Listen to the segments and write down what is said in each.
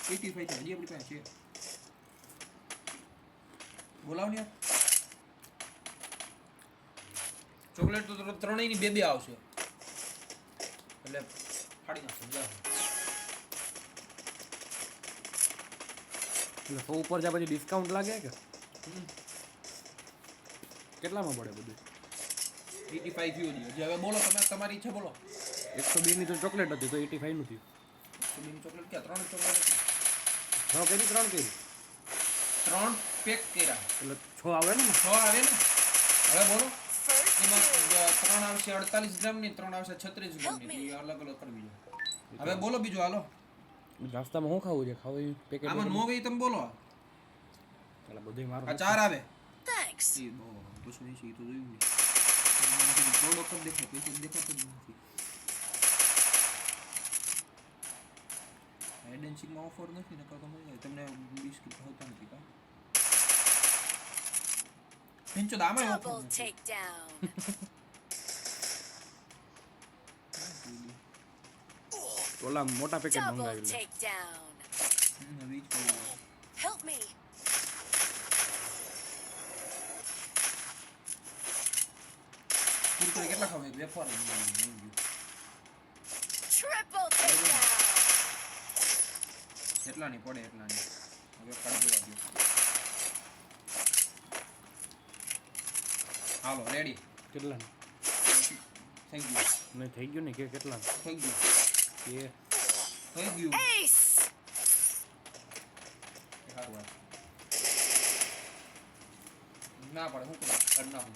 85 છે હજી આપણી પાસે છે બોલાવ ને ચોકલેટ તો ત્રણેયની બે આવશે એટલે ફાડી નાખો એટલે 100 ઉપર જા પછી ડિસ્કાઉન્ટ લાગે કે કેટલામાં પડે બધું 85 થયું હજી હવે બોલો તમે તમારી ઈચ્છા બોલો 102 ની તો ચોકલેટ હતી તો 85 નું થયું 102 ની ચોકલેટ ક્યાં ત્રણ ચોકલેટ હતી 3 પેક કર્યા એટલે 6 આવે ને 6 આવે ને હવે બોલો એમાં 3 આવશે 48 ગ્રામ ની 3 આવશે 36 ગ્રામ ની એ અલગ અલગ કરવી છે હવે બોલો બીજું હાલો નાસ્તામાં શું ખાવું છે ખાવું પેકેટ આમાં નો ગઈ તમે બોલો એટલે બધું મારું આ 4 આવે થેન્ક્સ એ બહુ તો શું છે તો જોયું ને પ્રોડક્ટ દેખાય પૈસા દેખાતો જ નથી એડન્સિંગ માં ઓફર નથી ને કાં મળી જાય તમને બિસ્કિટ હોતા નથી કા પિંચો દામે ઓફર ટેક ડાઉન ઓલા મોટા પેકેટ મંગાવી લે હેલ્પ મી પૂરી કેટલા ખાવ વેફર ટ્રિપલ ટેક ડાઉન એટલા ની પડે એટલા ની હવે કાઢી દેવા દો હાલો રેડી કેટલા થઈ ગયું નહીં થઈ ગયું ને કે કેટલા થઈ ગયું કે થઈ ગયું એસ ના પડે હું કરું કર નાખું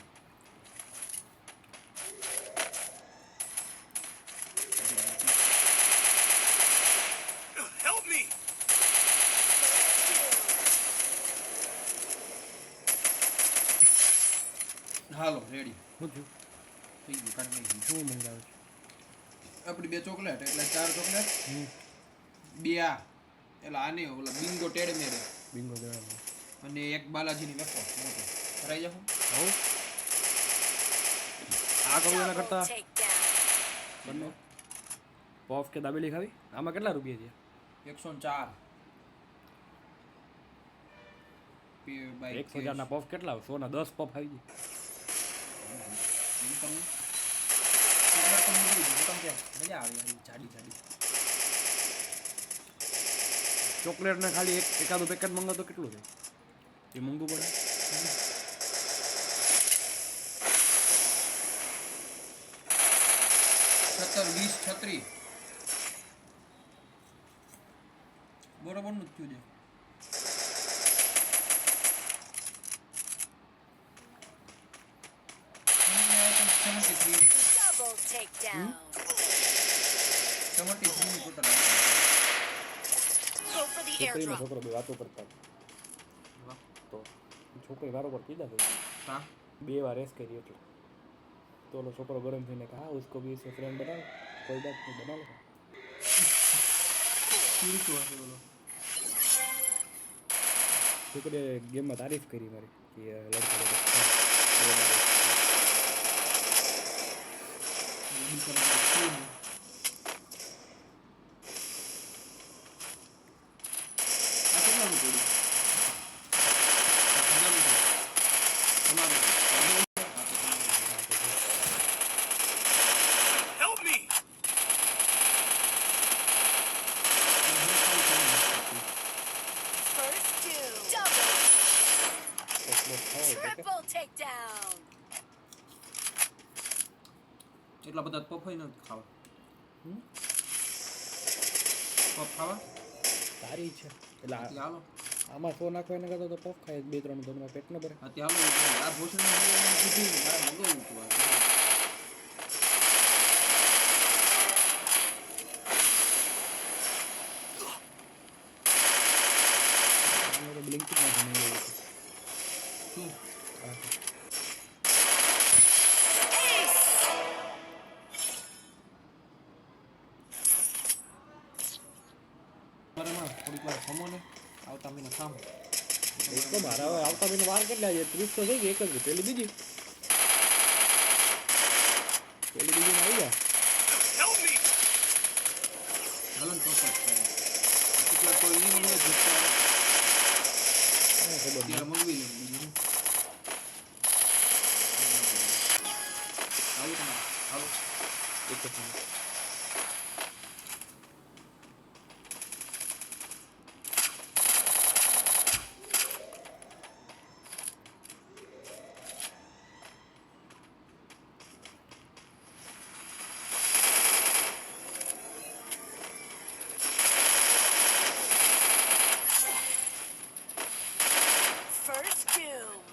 હેલ્પ મી હાલો રેડી શું થયું થઈ ગયું કાઢી નાખી શું મંગાવે છે આપણી બે ચોકલેટ એટલે 4 ચોકલેટ બે આ એટલે આને ઓલા બિંગો ટેડ મેરે બિંગો દેવાનો અને એક બાલાજીની વેફર મોટો ભરાઈ જાવ હો આ કરું એના કરતા બંને પફ કે દાબેલી ખાવી આમાં કેટલા રૂપિયા છે 104 100 ના પફ કેટલા 100 ના 10 પફ આવી જાય મજા આવે જાડી જાડી ચોકલેટ ને ખાલી એકાદું પેકેટ મંગાવો તો કેટલું થાય એ મોંઘું પડે 17 20 36 બરોબર નું થયું છે double takedown 73 ની total go for the airdrop છોકરો બે વાતો કરતા તો છોકરી વારો પર કીધા તો હા બે વાર રેસ કરી એટલે તો ઓલો છોકરો ગરમ થઈને કહા उसको भी इससे फ्रेंड बनाओ कोई बात नहीं बना लो શું હશે બોલો છોકરીએ ગેમમાં તારીફ કરી મારી કે લડકા triple takedown એટલા બધા પફ ન ખાવા પફ ખાવા સારી છે એટલે હાલો આમાં 100 નાખવા એને કરતા તો પફ ખાય 2-3 તમને પેટ ન ભરે હાલો આ ભોસડી કીધું મારે મગાવ્યું હતું બ્લિંકિંગ માં જમી શું થોડીક વાર ખમો ને આવતા મહિને ખામ તો મારા હવે આવતા મહિને વાર કેટલા છે 30 તો થઈ ગઈ એક જ પેલી બીજી આવી જાય હલન ચોક્કસ એટલે કોઈ નહીં મળે જીતતા ખબર નહીં. ત્યારે મંગવી લે બીજું આવું તમારે આવું એક જ minute. First doom.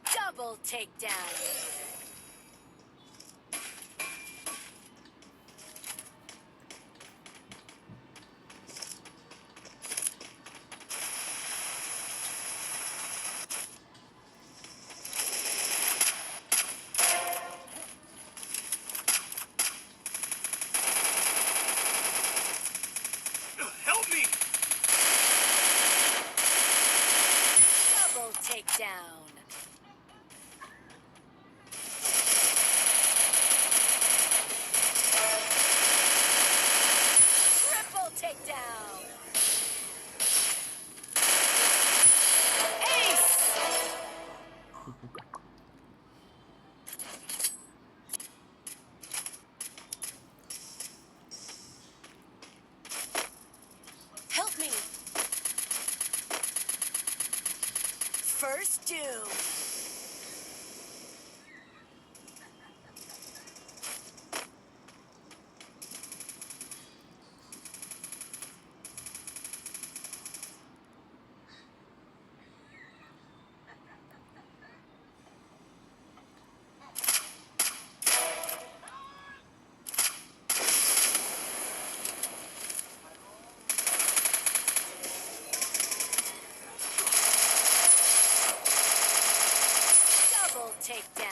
Double takedown. Help me! Double takedown. Triple takedown. Ace. Help me. First doom. Double takedown.